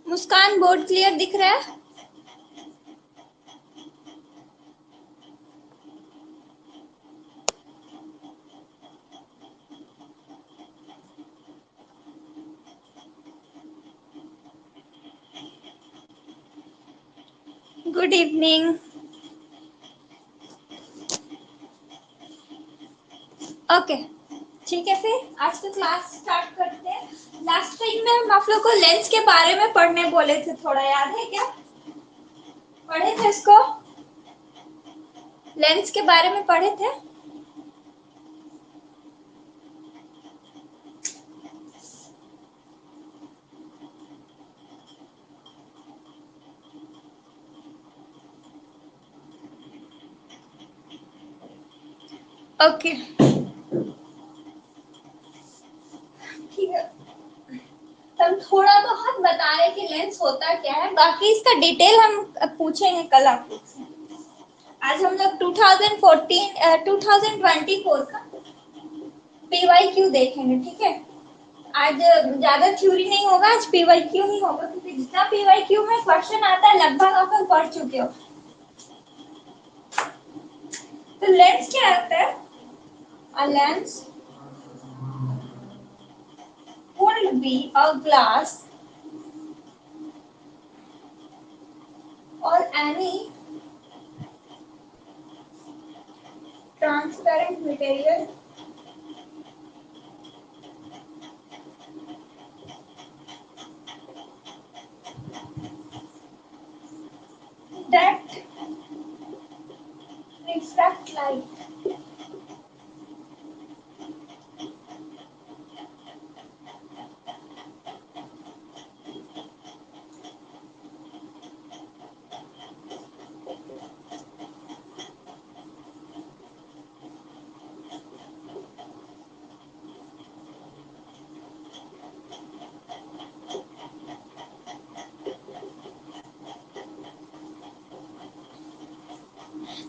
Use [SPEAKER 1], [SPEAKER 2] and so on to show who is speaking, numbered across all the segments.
[SPEAKER 1] मुस्कान, board clear दिख रहा है? Good evening. ओके, ठीक है, फिर आज तो क्लास स्टार्ट करते हैं। लास्ट टाइम में हम आप लोग को लेंस के बारे में पढ़ने बोले थे, थोड़ा याद है क्या? पढ़े थे इसको? लेंस के बारे में पढ़े थे? ओके, ठीक है। तब थोड़ा बहुत बता रहे कि लेंस होता क्या है, बाकी इसका डिटेल हम पूछेंगे कल आप लोग से। आज हम लोग 2024 का पीवाईक्यू देखेंगे, ठीक है? आज ज्यादा थ्योरी नहीं होगा, आज पीवाईक्यू ही होगा, क्योंकि जितना पीवाईक्यू में क्वेश्चन आता है लगभग आप लोग पढ़ चुके हो। तो लेंस क्या होता है? A lens would be a glass or any transparent material that reflect light.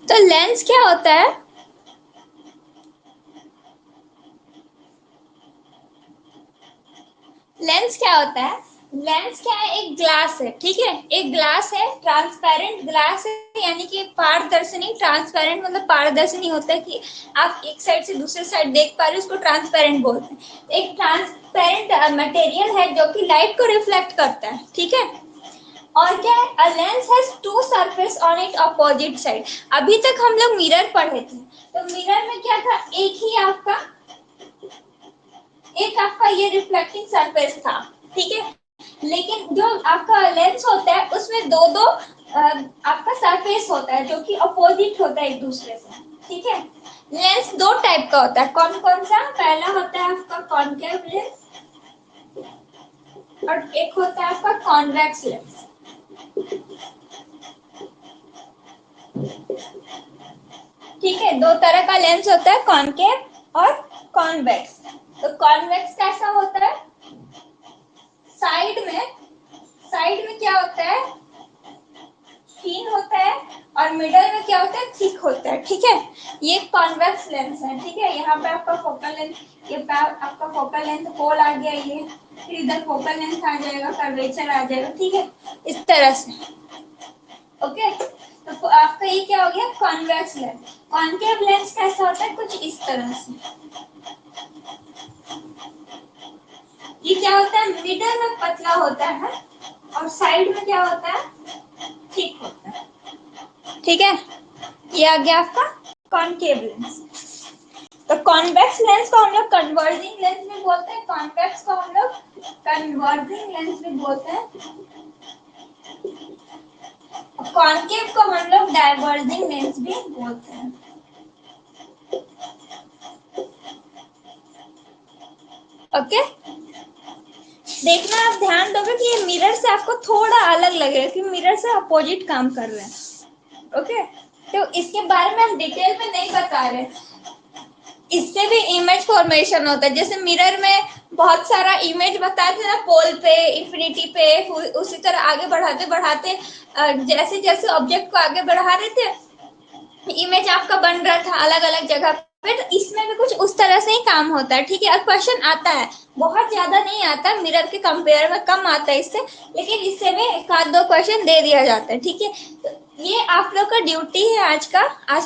[SPEAKER 1] तो लेंस क्या होता है? लेंस क्या होता है? लेंस क्या है? एक ग्लास है, ठीक है? एक ग्लास है, ट्रांसपेरेंट ग्लास है, यानी कि पारदर्शनी। ट्रांसपेरेंट मतलब पारदर्शनी होता है कि आप एक साइड से दूसरे साइड देख पा रहे हो, उसको ट्रांसपेरेंट बोलते हैं। एक ट्रांसपेरेंट मटेरियल है जो कि लाइट को रिफ्लेक्ट करता है, ठीक है? और क्या है? A lens has two surface on it opposite side. अभी तक हम लोग मिरर पढ़े थे, तो मिरर में क्या था? एक आपका ये रिफ्लेक्टिंग सरफेस था, ठीक है? लेकिन जो आपका लेंस होता है उसमें दो दो आपका सरफेस होता है जो कि अपोजिट होता है एक दूसरे से, ठीक है? लेंस दो टाइप का होता है। कौन कौन सा? पहला होता है आपका कॉनकेव लेंस और एक होता है आपका कॉन्वेक्स लेंस, ठीक है? दो तरह का लेंस होता है, कॉनकेव और कॉन्वेक्स। तो कॉन्वेक्स कैसा होता है? साइड में साइड में क्या होता है? थिन होता है, और मिडल में क्या होता है? थिक होता है, ठीक है? ये कॉन्वेक्स लेंस है, ठीक है? यहाँ पे आपका फोकल लेंथ, ये पे आपका फोकल लेंथ पोल आ गया, ये फिर इधर फोकल लेंथ आ जाएगा, कर्वेचर आ जाएगा, ठीक है? इस तरह से, ओके? तो आपका ये क्या हो गया? Convex lens. कॉनकेव लेंस कैसा होता है? कुछ इस तरह से। ये क्या होता है? मिडल में पतला होता है और साइड में क्या होता है? थिक होता है, ठीक है? ये आ गया आपका कॉनकेव लेंस। तो कॉन्वेक्स लेंस को हम लोग कन्वर्जिंग लेंस भी बोलते हैं, कॉन्वेक्स को हम लोग कन्वर्जिंग लेंस भी बोलते हैं। कॉनकेव को हम लोग डाइवर्जिंग लेंस भी बोलते हैं। ओके, देखना आप ध्यान दोगे कि ये मिरर से आपको थोड़ा अलग लगेगा कि मिरर से अपोजिट काम कर रहे हैं। ओके, तो इसके बारे में हम डिटेल में नहीं बता रहे। इससे भी इमेज फॉर्मेशन होता है, जैसे मिरर में बहुत सारा इमेज बताए थे ना, पोल पे, इंफिनिटी पे, उसी तरह आगे बढ़ाते बढ़ाते जैसे जैसे ऑब्जेक्ट को आगे बढ़ा रहे थे इमेज आपका बन रहा था अलग अलग जगह पे। तो इसमें भी कुछ उस तरह से ही काम होता है, ठीक है। और क्वेश्चन आता है, बहुत ज्यादा नहीं आता, मिरर के कंपेयर में कम आता है इससे, लेकिन इससे भी एक आध दो क्वेश्चन दे दिया जाता है, ठीक है। तो ये आप लोग का ड्यूटी है आज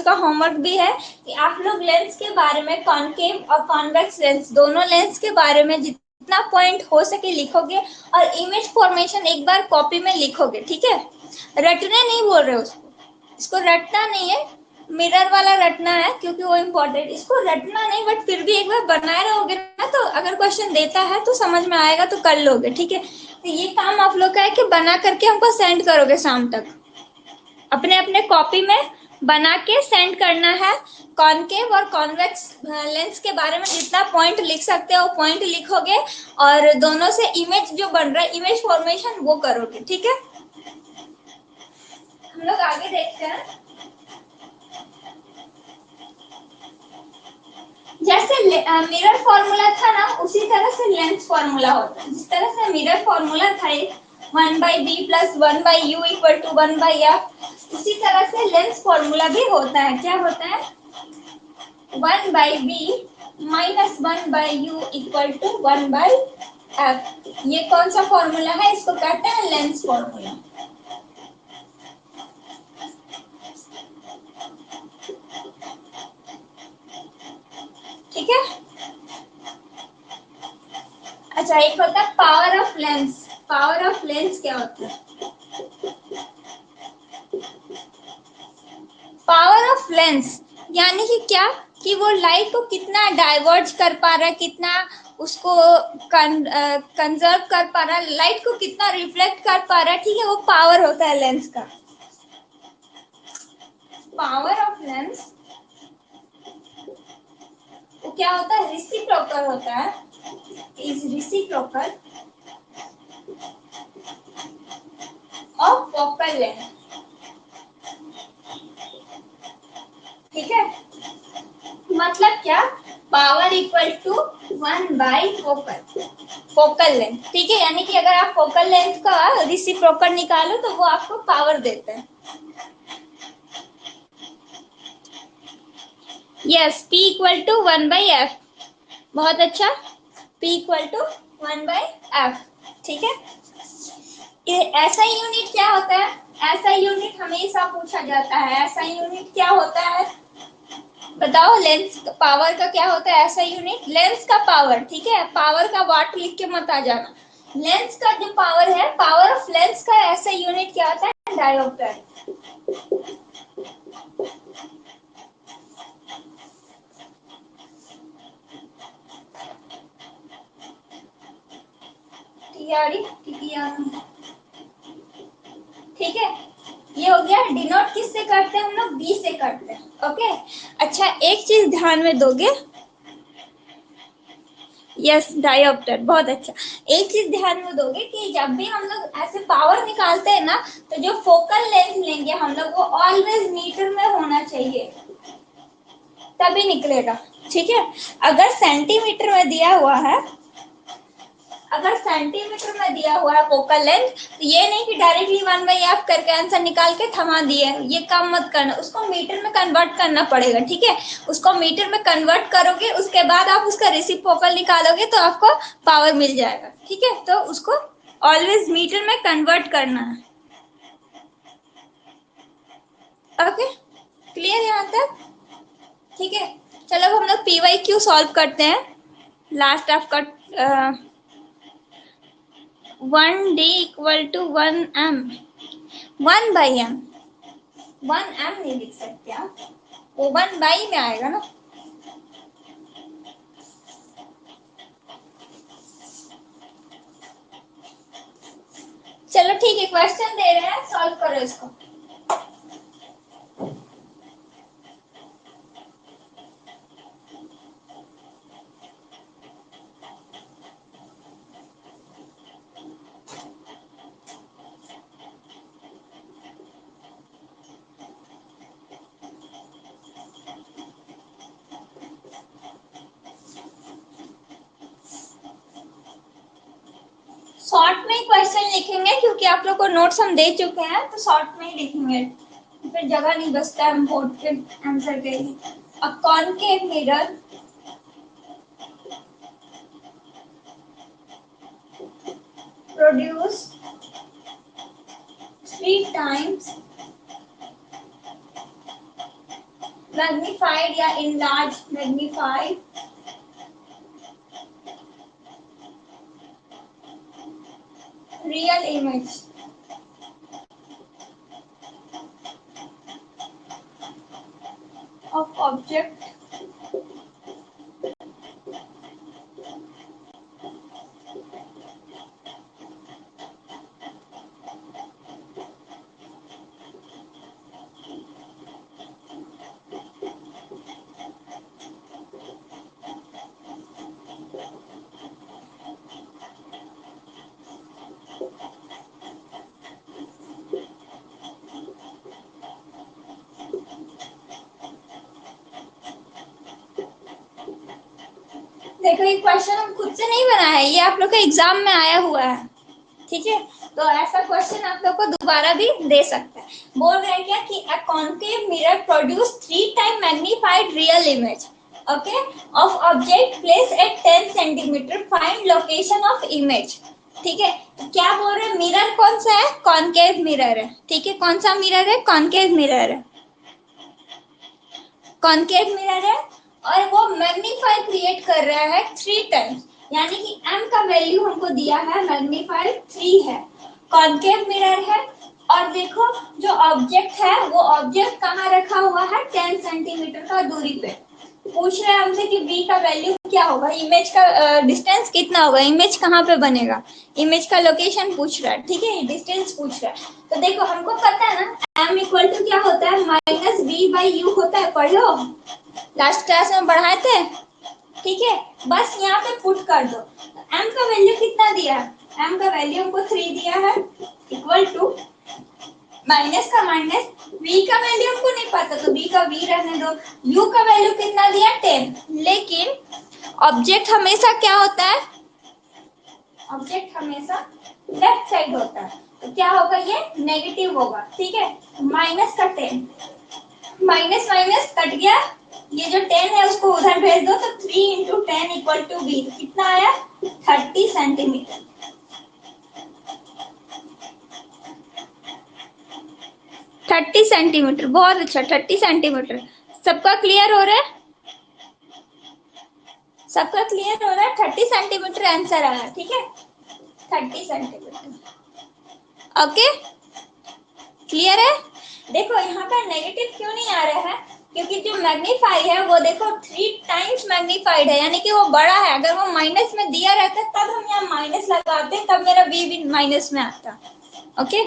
[SPEAKER 1] का होमवर्क भी है कि आप लोग लेंस के बारे में, कॉनकेव और कॉन्वेक्स लेंस दोनों लेंस के बारे में जितना पॉइंट हो सके लिखोगे, और इमेज फॉर्मेशन एक बार कॉपी में लिखोगे, ठीक है। रटने नहीं बोल रहे उसको, इसको रटना नहीं है, मिरर वाला रटना है क्योंकि वो इम्पोर्टेंट, इसको रटना नहीं, बट फिर भी एक बार बनाए रहोगे ना तो अगर क्वेश्चन देता है तो समझ में आएगा तो कर लोगे, ठीक है। तो ये काम आप लोग का है कि बना करके हमको सेंड करोगे शाम तक, अपने अपने कॉपी में बना के सेंड करना है। कॉनकेव और कॉन्वेक्स लेंस के बारे में जितना पॉइंट लिख सकते हो पॉइंट लिखोगे, और दोनों से इमेज जो बन रहा है इमेज फॉर्मेशन वो करोगे, ठीक है। हम लोग आगे देखते हैं। जैसे मिरर फॉर्मूला था ना, उसी तरह से लेंस फॉर्मूला होता है। जिस तरह से मिरर फॉर्मूला था 1/b + 1/u = 1/f, उसी तरह से लेंस फॉर्मूला भी होता है। क्या होता है? 1/b - 1/u = 1/f। ये कौन सा फॉर्मूला है? इसको कहते हैं लेंस फॉर्मूला, ठीक है। अच्छा, एक होता है power of lens. Power of lens क्या होता है? पावर ऑफ लेंस यानी कि क्या, कि वो लाइट को कितना डाइवर्ज कर पा रहा है, कितना उसको कंजर्व कर पा रहा है, लाइट को कितना रिफ्लेक्ट कर पा रहा है, ठीक है। वो पावर होता है लेंस का। पावर ऑफ लेंस वो क्या होता है? रेसिप्रोकल होता है, is reciprocal of focal length, ठीक है। मतलब क्या? पावर इक्वल टू 1/फोकल, फोकल लेंथ, ठीक है। यानी कि अगर आप फोकल लेंथ का रेसिप्रोकल निकालो तो वो आपको पावर देता है। Yes, P = 1/f। बहुत अच्छा, P = 1/f, ठीक है। ऐसा यूनिट क्या होता है? ऐसा यूनिट हमेशा पूछा जाता है। ऐसा यूनिट क्या होता है बताओ? लेंस पावर का क्या होता है ऐसा यूनिट? लेंस का पावर, ठीक है। पावर का वाट लिख के मत आ जाना। लेंस का जो पावर है, पावर ऑफ लेंस का ऐसा यूनिट क्या होता है? डायोप्टर। ठीक है, ये हो गया। डिनोट किससे करते हैं हम लोग? बी से करते हैं, ओके। अच्छा, एक चीज ध्यान में दोगे, यस, डायोप्टर, बहुत अच्छा। एक चीज ध्यान में दोगे कि जब भी हम लोग ऐसे पावर निकालते हैं ना, तो जो फोकल लेंथ लेंगे हम लोग वो ऑलवेज मीटर में होना चाहिए, तभी निकलेगा, ठीक है। अगर सेंटीमीटर में दिया हुआ है, अगर सेंटीमीटर में दिया हुआ है फोकल लेंथ, तो ये नहीं कि डायरेक्टली 1/f करके आंसर निकाल के थमा दिए, ये काम मत करना। उसको मीटर में कन्वर्ट करना पड़ेगा, ठीक है। उसको मीटर में कन्वर्ट करोगे, उसके बाद आप उसका रेसिप्रोकल निकालोगे तो आपको पावर मिल जाएगा, ठीक है। तो उसको ऑलवेज मीटर में कन्वर्ट करना है, ओके। क्लियर यहाँ तक? ठीक है। चलो अब हम लोग PYQ सॉल्व करते हैं। लास्ट आपका 1D = 1m, 1/m, 1m नहीं लिख सकते आप, वो 1/, में आएगा ना। चलो ठीक है, क्वेश्चन दे रहे हैं, सॉल्व करो इसको। शॉर्ट में ही क्वेश्चन लिखेंगे क्योंकि आप लोग को नोट्स हम दे चुके हैं, तो शॉर्ट में ही लिखेंगे, फिर जगह नहीं बचता है बोर्ड के आंसर के लिए। A concave mirror produce 3 times magnified या enlarged magnified real image of object देखो ये क्वेश्चन हम खुद से नहीं बनाया है, ये आप लोग के एग्जाम में आया हुआ है, ठीक है। तो ऐसा क्वेश्चन आप लोग को दोबारा भी दे सकता है। बोल रहे हैं क्या कि a concave mirror produce 3 time magnified real image okay of object place at 10 centimetre, find location of image. ठीक है, तो क्या बोल रहे हैं, मिरर कौन सा है, कॉनकेव मिरर है, ठीक है। कौन सा मिरर है, कॉनकेव मिरर है, कॉनकेव मिरर है, और वो मैग्नीफाई क्रिएट कर रहा है 3 टाइम्स, यानी कि m का वैल्यू हमको दिया है मैग्नीफाई 3 है, कॉनकेव मिरर है। और देखो जो ऑब्जेक्ट है वो ऑब्जेक्ट कहाँ रखा हुआ है, 10 सेंटीमीटर का दूरी पे। पूछ रहे हैं हमसे कि v का वैल्यू क्या होगा, इमेज का डिस्टेंस कितना होगा, इमेज कहाँ पे बनेगा, इमेज का लोकेशन पूछ रहा है, ठीक है, डिस्टेंस पूछ रहा है। तो देखो हमको पता है ना m इक्वल टू क्या होता है, माइनस v बाई यू होता है, पढ़ लो लास्ट क्लास में पढ़ाए थे, ठीक है। बस यहाँ पे पुट कर दो, m का वैल्यू कितना दिया है, m का वैल्यू हमको 3 दिया है, इक्वल टू माइनस का माइनस, v का वैल्यू हमको नहीं पता तो v का v रहने दो, u का वैल्यू कितना दिया 10, लेकिन ऑब्जेक्ट हमेशा क्या होता है, ऑब्जेक्ट हमेशा लेफ्ट साइड होता है, तो क्या होगा, ये नेगेटिव होगा, ठीक है। माइनस का 10, माइनस माइनस कट गया, ये जो 10 है उसको उधर भेज दो, तो 3 इंटू 10 इक्वल टू v, कितना आया 30 सेंटीमीटर। 30 सेंटीमीटर, बहुत अच्छा, 30 सेंटीमीटर। सबका क्लियर हो रहा है, सबका क्लियर हो रहा है, 30 सेंटीमीटर आंसर आया, ठीक है, 30 सेंटीमीटर, ओके क्लियर है। देखो यहाँ पर नेगेटिव क्यों नहीं आ रहा है, क्योंकि जो मैग्नीफाई है वो देखो 3 टाइम्स मैग्नीफाइड है, यानी कि वो बड़ा है, अगर वो माइनस में दिया रहता तब हम यहाँ माइनस लगाते, तब मेरा v भी माइनस में आता, ओके।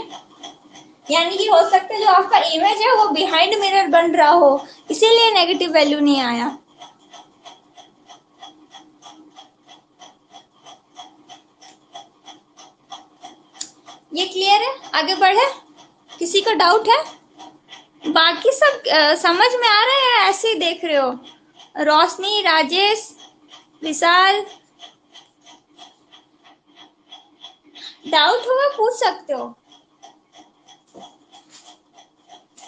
[SPEAKER 1] यानी कि हो सकता है जो आपका इमेज है वो बिहाइंड मिरर बन रहा हो, इसीलिए नेगेटिव वैल्यू नहीं आया। ये क्लियर है, आगे बढ़े, किसी को डाउट है, बाकी सब समझ में आ रहा है, ऐसे ही देख रहे हो, रोशनी, राजेश, विशाल, डाउट होगा पूछ सकते हो,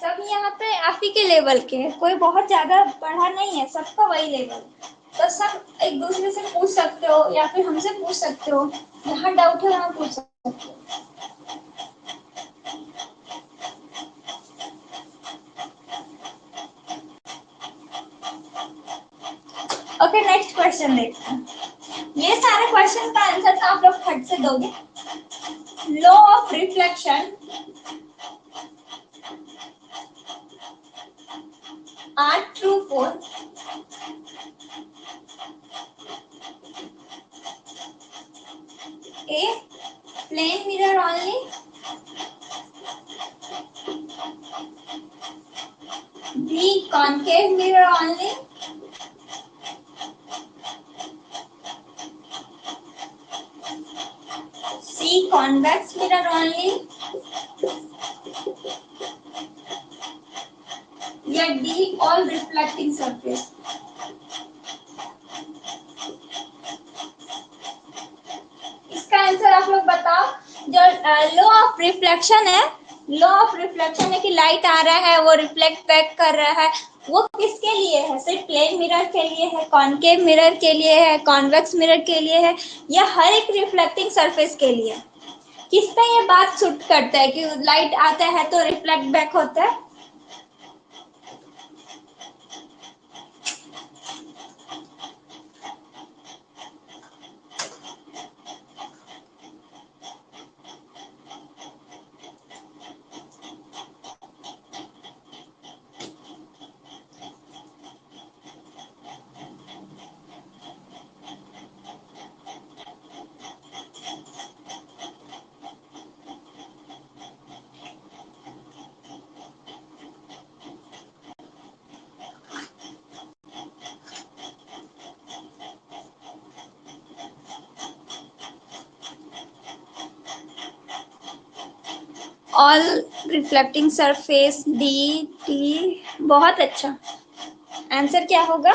[SPEAKER 1] सब यहाँ पे आप ही के लेवल के हैं, कोई बहुत ज्यादा पढ़ा नहीं है, सबका वही लेवल, तो सब एक दूसरे से पूछ सकते हो या फिर हमसे पूछ सकते हो, जहाँ डाउट है वहाँ पूछ सकते हो। ओके नेक्स्ट क्वेश्चन देखते हैं, ये सारे क्वेश्चन का आंसर तो आप लोग फट से दोगे। Law of reflection are true for a plane mirror only, B concave mirror only, C convex mirror only, या D all reflecting surface। इसका आंसर आप लोग बता रिफ्लेक्शन है, लॉ ऑफ रिफ्लेक्शन है कि लाइट आ रहा है वो रिफ्लेक्ट बैक कर रहा है, वो किसके लिए है? सिर्फ प्लेन मिरर के लिए है, कॉनकेव मिरर के लिए है, कॉन्वेक्स मिरर के लिए है, या हर एक रिफ्लेक्टिंग सरफेस के लिए? किस पे ये बात सूट करता है कि लाइट आता है तो रिफ्लेक्ट बैक होता है? All reflecting surface, D T. बहुत अच्छा, आंसर क्या होगा?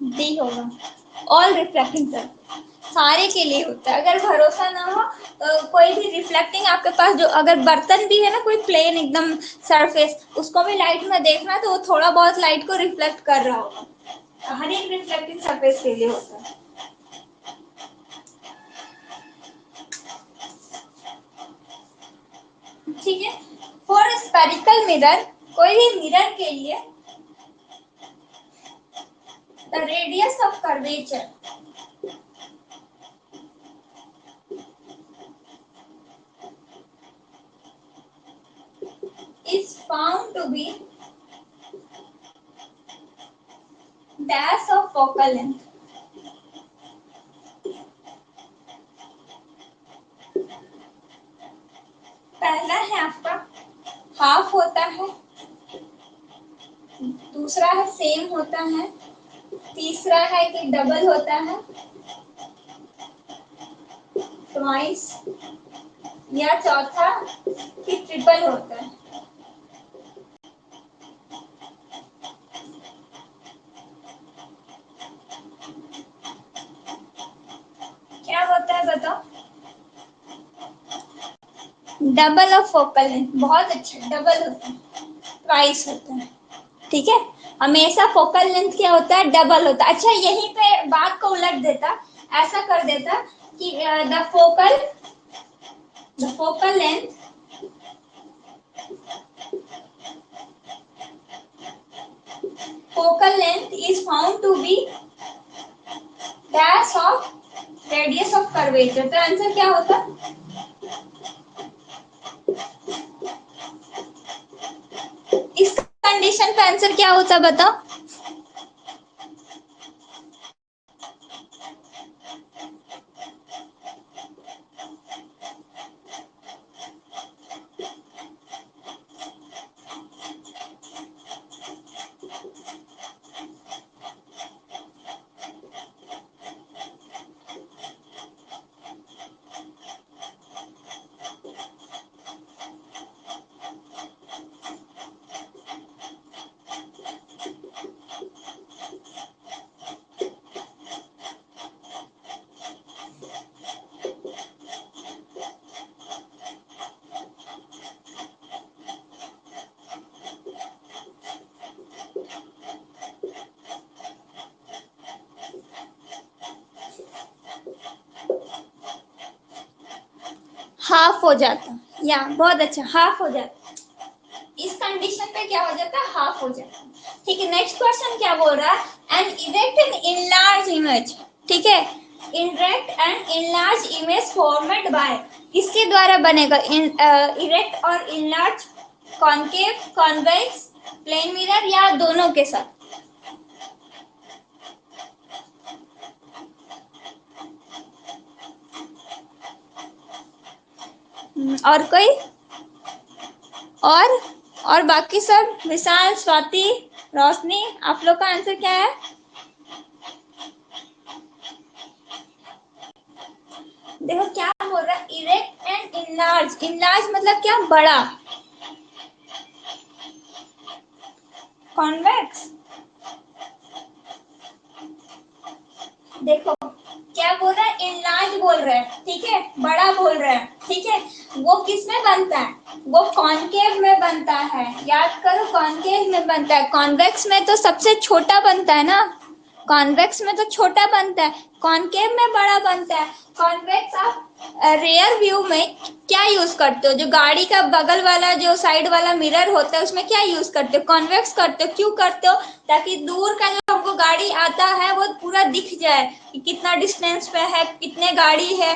[SPEAKER 1] डी होगा। ऑल रिफ्लेक्टिंग सरफेस सारे के लिए होता है। अगर भरोसा ना हो तो कोई भी रिफ्लेक्टिंग आपके पास, जो अगर बर्तन भी है ना, कोई प्लेन एकदम सरफेस, उसको भी लाइट में देखना तो वो थोड़ा बहुत लाइट को रिफ्लेक्ट कर रहा होगा। हर एक रिफ्लेक्टिंग सरफेस के लिए होता है। ठीक है। फॉर स्पेरिकल मिरर, कोई भी मिरर के लिए, the radius of curvature is found to be dash of focal length। पहला है आपका हाफ होता है, दूसरा है सेम होता है, तीसरा है कि डबल होता है, ट्वाइस, या चौथा कि ट्रिपल होता है। क्या होता है बताओ? Double of focal length. बहुत अच्छा, डबल होता है, ट्वाइस होता है। ठीक है, हमेशा फोकल लेंथ क्या होता है? डबल होता है। अच्छा, यहीं पे बात को उलट देता, ऐसा कर देता कि the focal length is found to be dash of radius of curvature। तो आंसर क्या होता? इस कंडीशन पे आंसर क्या होता बताओ? हाफ हो जाता, या बहुत अच्छा, हाफ हो जाता। इस कंडीशन पे क्या हो जाता है? हाफ हो जाता है। ठीक है, नेक्स्ट क्वेश्चन क्या बोल रहा है? An erect and enlarge image. ठीक है, erect and enlarge image formed by, किसके द्वारा बनेगा? इरेक्ट और enlarge, concave, convex, plane mirror, या दोनों के साथ? और कोई? और बाकी सब? विशाल, स्वाति, रोशनी, आप लोग का आंसर क्या है? देखो क्या बोल रहा है, इरेक्ट एंड इनलार्ज। इनलार्ज मतलब क्या? बड़ा। कॉन्वेक्स, देखो क्या बोल रहा है, इनलार्ज बोल रहा है, ठीक है, बड़ा बोल रहा है, ठीक है। वो किस में बनता है, वो कॉनकेव में बनता है, याद करो कॉनकेव में बनता है, कॉन्वेक्स में तो सबसे छोटा बनता है ना, कॉन्वेक्स में तो छोटा बनता है, कॉनकेव में बड़ा बनता है। कॉन्वेक्स आप रेयर व्यू में क्या यूज करते हो, जो गाड़ी का बगल वाला जो साइड वाला मिरर होता है उसमें क्या यूज करते हो, कॉन्वेक्स करते हो, क्यों करते हो, ताकि दूर का जो हमको गाड़ी आता है वो पूरा दिख जाए कि कितना डिस्टेंस पे है, कितने गाड़ी है,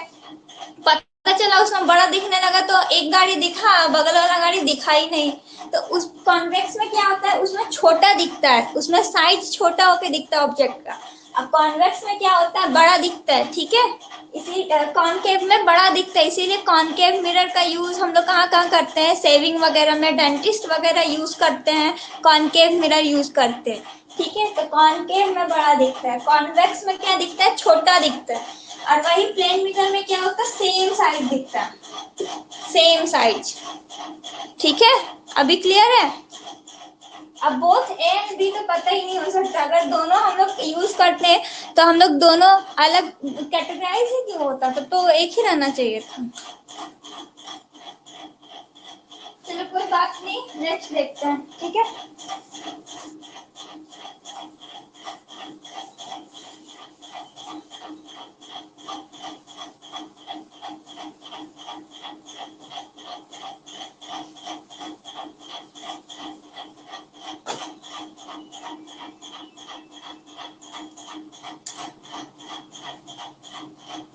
[SPEAKER 1] पता चला उसमें बड़ा दिखने लगा तो एक गाड़ी दिखा, बगल वाला गाड़ी दिखा ही नहीं। तो उस कॉन्वेक्स में क्या होता है, उसमें छोटा दिखता है, उसमें साइज छोटा होकर दिखता है ऑब्जेक्ट का। अब कॉन्वेक्स में क्या होता है, बड़ा दिखता है, ठीक है। इसी कॉनकेव में बड़ा दिखता है, इसीलिए कॉनकेव मिरर का यूज हम लोग कहाँ कहाँ करते हैं, सेविंग वगैरह में, डेंटिस्ट वगैरह यूज करते हैं, कॉनकेव मिरर यूज करते हैं, ठीक है। तो कॉनकेव में बड़ा दिखता है, कॉन्वेक्स में क्या दिखता है, छोटा दिखता है। और वही प्लेन मिरर में क्या होता है, सेम साइज दिखता है, सेम साइज, ठीक है। अभी क्लियर है। अब बोथ ए एंड बी तो पता ही नहीं हो सकता, अगर दोनों हम लोग यूज करते हैं तो हम लोग दोनों अलग कैटेगराइज ही क्यों होता, तो एक ही रहना चाहिए था। चलो कोई बात नहीं, नेक्स्ट देखते हैं, ठीक है।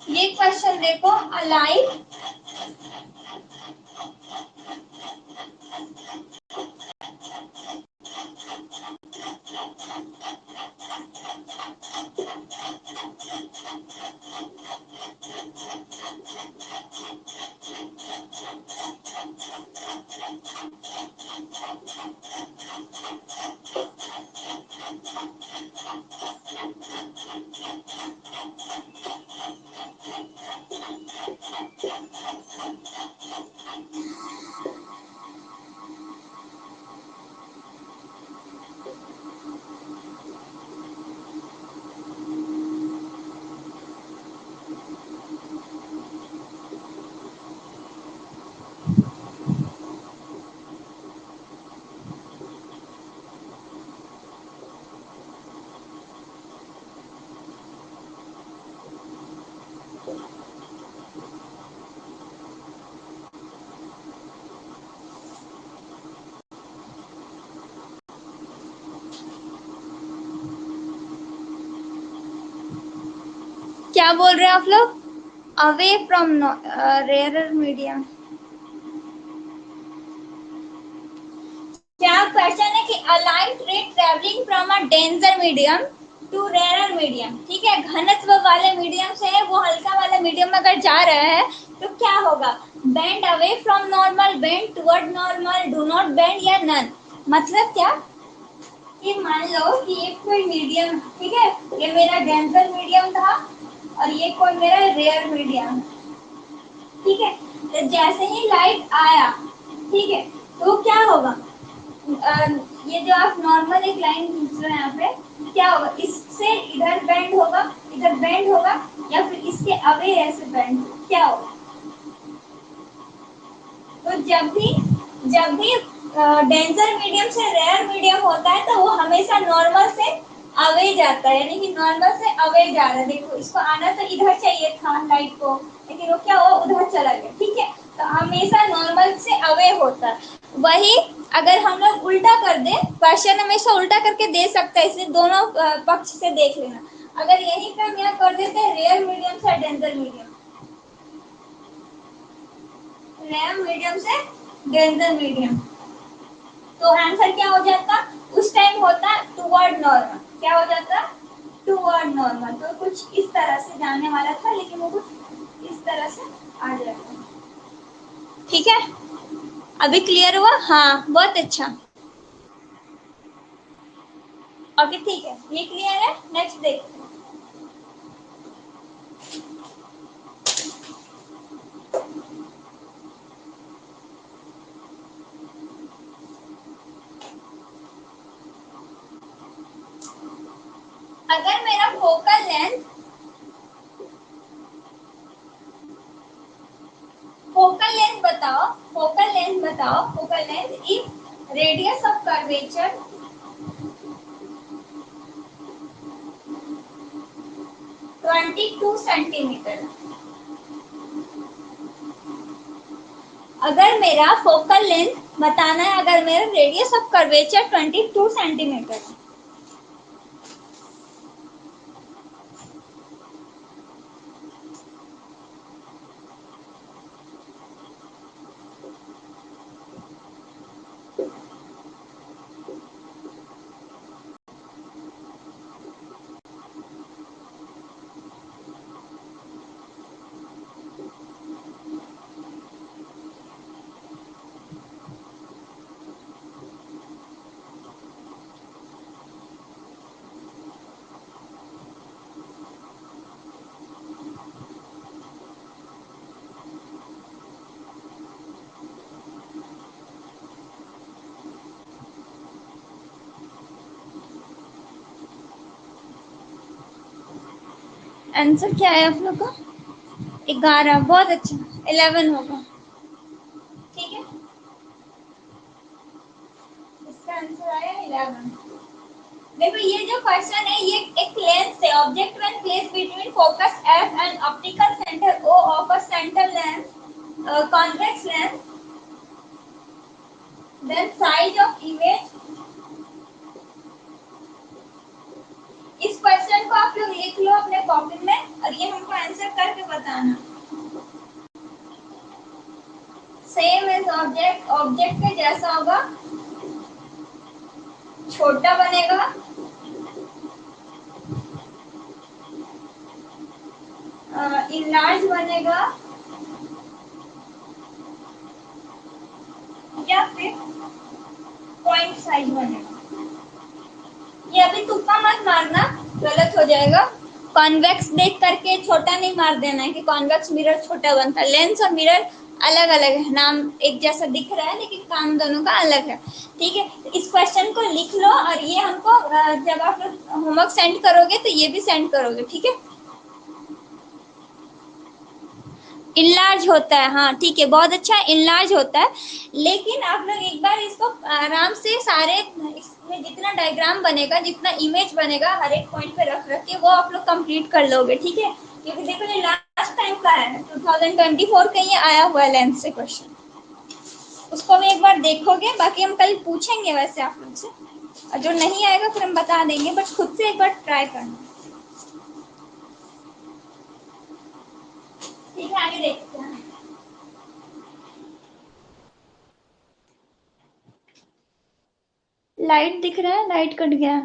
[SPEAKER 1] ये क्वेश्चन देखो, अलाइव क्या बोल रहे हैं आप लोग, अवे फ्रॉम रेयरर मीडियम। क्या क्वेश्चन है कि a light ray travelling from a denser medium to rarer medium, ठीक है, घनत्व वाले मीडियम से वो हल्का वाले मीडियम में अगर जा रहे हैं तो क्या होगा, bend away from normal, bend toward normal, do not bend या नन। मतलब क्या कि मान लो कि ये कोई मीडियम, ठीक है, ये मेरा डेंजर मीडियम था और ये कोई मेरा रेयर मीडियम, ठीक है। तो जैसे ही लाइट आया, ठीक है, तो क्या होगा, ये जो आप नॉर्मल एक लाइन खींच रहे हैं यहाँ पे, क्या होगा, इससे इधर बेंड होगा, इधर बेंड होगा, या फिर इसके अवे ऐसे बेंड, क्या होगा। तो जब भी डेंजर मीडियम से रेयर मीडियम होता है तो वो हमेशा नॉर्मल से अवे जाता है, यानी कि नॉर्मल से अवे जा रहा है। देखो इसको आना तो इधर चाहिए था लाइट को, लेकिन वो क्या हुआ, उधर चला गया, ठीक है। तो हमेशा नॉर्मल से अवे होता है। वही अगर हम लोग उल्टा कर दे, क्वेश्चन हमेशा उल्टा करके दे सकता है, इसलिए दोनों पक्ष से देख लेना। अगर यही पे हम यहाँ कर देते हैं रेयर मीडियम से डेंजर मीडियम, रेयर मीडियम से डेंजर मीडियम, तो आंसर क्या हो जाता, उस टाइम होता टुवर्ड नॉर्मल, क्या हो जाता, टुवर्ड नॉर्मल। तो कुछ इस तरह से जाने वाला था, लेकिन वो कुछ इस तरह से आ जाएगा, ठीक है। अभी क्लियर हुआ, हाँ बहुत अच्छा। ओके ठीक है, ये क्लियर है, नेक्स्ट देखते हैं। अगर मेरा फोकल लेंथ बताओ focal length if radius of curvature 22 centimetre. अगर मेरा फोकल लेंथ बताना है, अगर मेरा रेडियस ऑफ कर्वेचर 22 सेंटीमीटर है, आंसर क्या है आप लोग का? 11। बहुत अच्छा, 11 होगा। ठीक है, इसका आंसर आया 11। देखो ये जो क्वेश्चन है ये एक लेंस से object when place between focus F and optical centre O of a centre lens convex lens then size of image. इस क्वेश्चन को आप लोग लिख लो अपने कॉपी में और ये हमको आंसर करके बताना। सेम एज ऑब्जेक्ट, ऑब्जेक्ट के जैसा होगा, छोटा बनेगा, इनलार्ज बनेगा या फिर पॉइंट साइज बनेगा। ये अभी तुक्का मत मारना, गलत हो जाएगा। कॉन्वेक्स देख करके छोटा नहीं मार देना है कि कॉन्वेक्स मिरर छोटा बनता है। लेंस और मिरर अलग अलग है, नाम एक जैसा दिख रहा है लेकिन काम दोनों का अलग है। ठीक है, इस क्वेश्चन को लिख लो और ये हमको जब आप होमवर्क सेंड करोगे तो ये भी सेंड करोगे। ठीक है, इनलार्ज होता है, हाँ ठीक है, बहुत अच्छा, इनलार्ज होता है। लेकिन आप लोग एक बार इसको आराम से सारे इसमें जितना डायग्राम बनेगा, जितना इमेज बनेगा, हर एक पॉइंट पे रख रख के वो आप लोग कंप्लीट कर लोगे। ठीक है, क्योंकि देखो ये लास्ट टाइम का है, 2024 का ये आया हुआ है लेंस से क्वेश्चन, उसको भी एक बार देखोगे। बाकी हम कल पूछेंगे वैसे आप लोग से, और जो नहीं आएगा फिर हम बता देंगे, बट खुद से एक बार ट्राई करना। ठीक है, आगे देखते हैं। लाइट दिख रहा है, लाइट कट गया।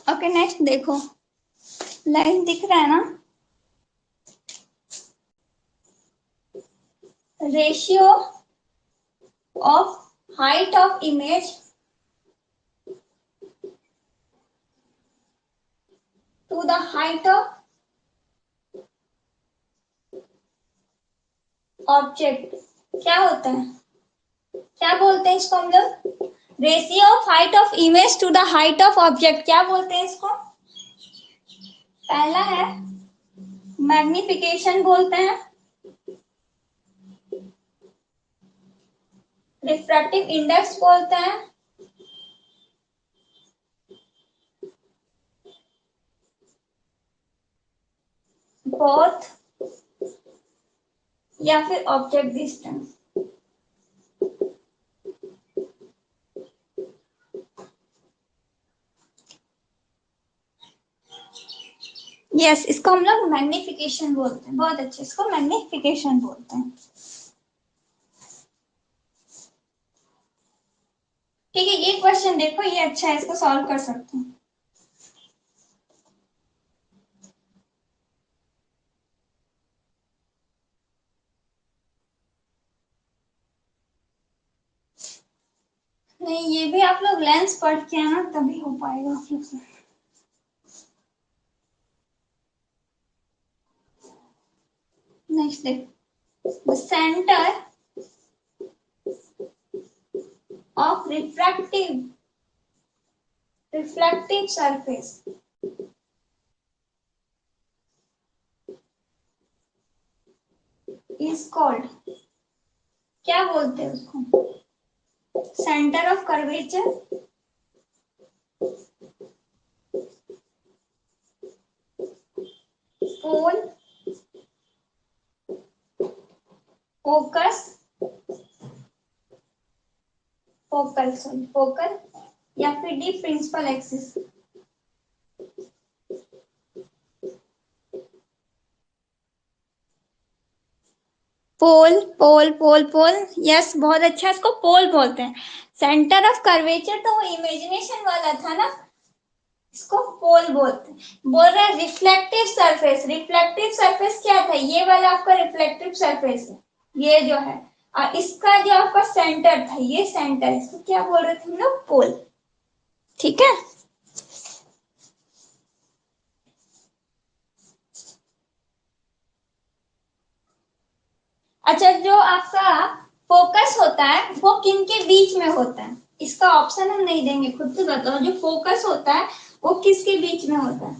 [SPEAKER 1] ओके नेक्स्ट देखो, लाइन दिख रहा है ना? Ratio of height of image to the height of object क्या होता है? क्या बोलते हैं इसको हम लोग? Ratio of height of image to the height of object क्या बोलते हैं इसको? पहला है मैग्निफिकेशन बोलते हैं, रिफ्रैक्टिव इंडेक्स बोलते हैं, बोथ, या फिर ऑब्जेक्ट डिस्टेंस। यस, इसको हम लोग मैग्निफिकेशन बोलते हैं। बहुत अच्छे, इसको मैग्निफिकेशन बोलते हैं। ठीक है, ये क्वेश्चन देखो, ये अच्छा है, इसको सॉल्व कर सकते हैं। नहीं, ये भी आप लोग लेंस पढ़ के आना तभी हो पाएगा आप लोग से। नेक्स्ट देख, the centre of reflective surface is called, क्या बोलते हैं उसको? Centre of curvature, pole, focus, focal या फिर the principal axis. Pole pole pole pole, yes बहुत अच्छा, इसको पोल बोलते हैं। सेंटर ऑफ कर्वेचर तो वो इमेजिनेशन वाला था ना, इसको पोल बोलते हैं। बोल रहा है रिफ्लेक्टिव सरफेस, रिफ्लेक्टिव सरफेस क्या था? ये वाला आपका रिफ्लेक्टिव सरफेस है, ये जो है, और इसका जो आपका सेंटर था, ये सेंटर, इसको क्या बोल रहे थे हम लोग? पोल। ठीक है, अच्छा जो आपका फोकस होता है वो किन के बीच में होता है? इसका ऑप्शन हम नहीं देंगे, खुद से बताओ। जो फोकस होता है वो किसके बीच में होता है?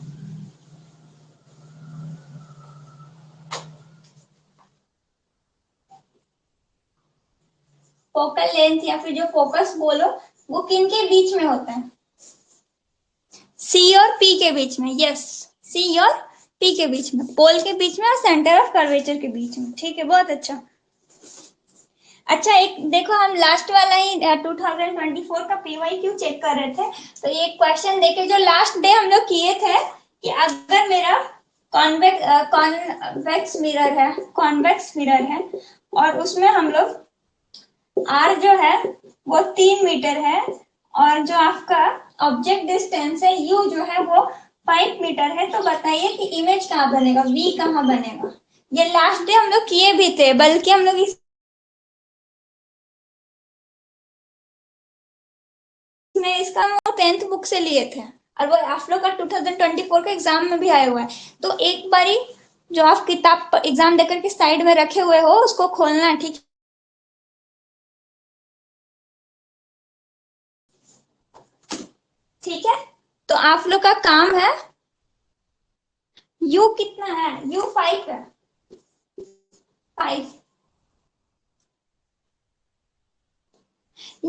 [SPEAKER 1] फोकल लेंथ या फिर जो फोकस बोलो, वो किन के बीच में होता है? सी और पी के बीच में, यस, सी और पी के बीच में, पोल के बीच में और सेंटर ऑफ कर्वेचर के बीच में। ठीक है, बहुत अच्छा। अच्छा एक देखो, हम लास्ट वाला ही 2024 का PYQ चेक कर रहे थे, तो ये क्वेश्चन देखे जो लास्ट डे हम लोग किए थे कि अगर मेरा कॉन्वेक्स मिरर है और उसमें हम लोग R जो है वो 3 मीटर है, और जो आपका ऑब्जेक्ट डिस्टेंस है U जो है वो 5 मीटर है, तो बताइए कि इमेज कहाँ बनेगा, V कहाँ बनेगा? ये लास्ट डे हम लोग किए भी थे, बल्कि हम लोग इसमें इसका वो 10th बुक से लिए थे, और वो आप लोग का 2024 के एग्जाम में भी आया हुआ है। तो एक बारी जो आप किताब एग्जाम देकर के साइड में रखे हुए हो उसको खोलना है, ठीक? ठीक है, तो आप लोग का काम है, यू कितना है? यू 5 है, 5,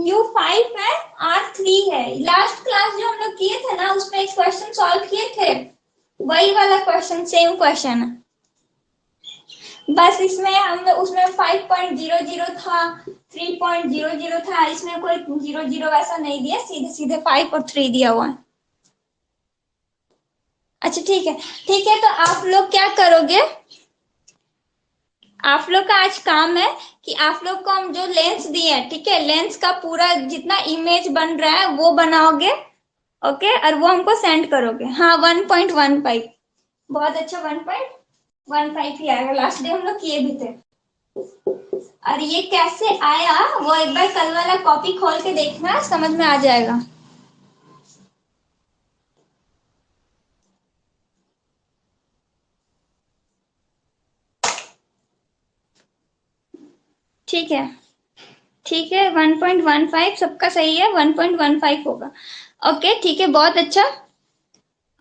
[SPEAKER 1] U5 है, R3 है। लास्ट क्लास जो हम लोग किए थे ना, उसमें एक क्वेश्चन सॉल्व किए थे, वही वाला क्वेश्चन, सेम क्वेश्चन है, बस इसमें हम लोग उसमें 5.00 था, 3.00 था, इसमें कोई 00 वैसा नहीं दिया, सीधे सीधे 5 और 3 दिया हुआ है। अच्छा ठीक है, ठीक है, तो आप लोग क्या करोगे? आप लोग का आज काम है कि आप लोग को हम जो लेंस दिए हैं, ठीक है, लेंस का पूरा जितना इमेज बन रहा है वो बनाओगे, ओके, और वो हमको सेंड करोगे। हाँ 1.15, बहुत अच्छा, 1.15 ही आएगा, लास्ट डे हम लोग किए भी थे। और ये कैसे आया वो एक बार कल वाला कॉपी खोल के देखना, समझ में आ जाएगा। ठीक है, ठीक है, 1.15 सबका सही है, 1.15 होगा। ओके ठीक है, बहुत अच्छा।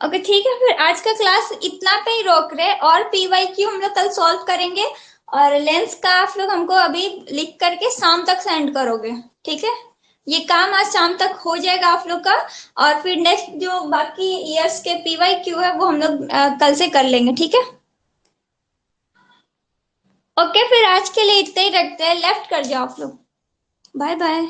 [SPEAKER 1] ओके ठीक है, फिर आज का क्लास इतना पे ही रोक रहे, और PYQ हम लोग कल सॉल्व करेंगे, और लेंस का आप लोग हमको अभी लिख करके शाम तक सेंड करोगे, ठीक है? ये काम आज शाम तक हो जाएगा आप लोग का, और फिर नेक्स्ट जो बाकी ईयर्स के PYQ है वो हम लोग कल से कर लेंगे, ठीक है? ओके, फिर आज के लिए इतना ही रखते हैं, लेफ्ट कर जाओ आप लोग, बाय बाय।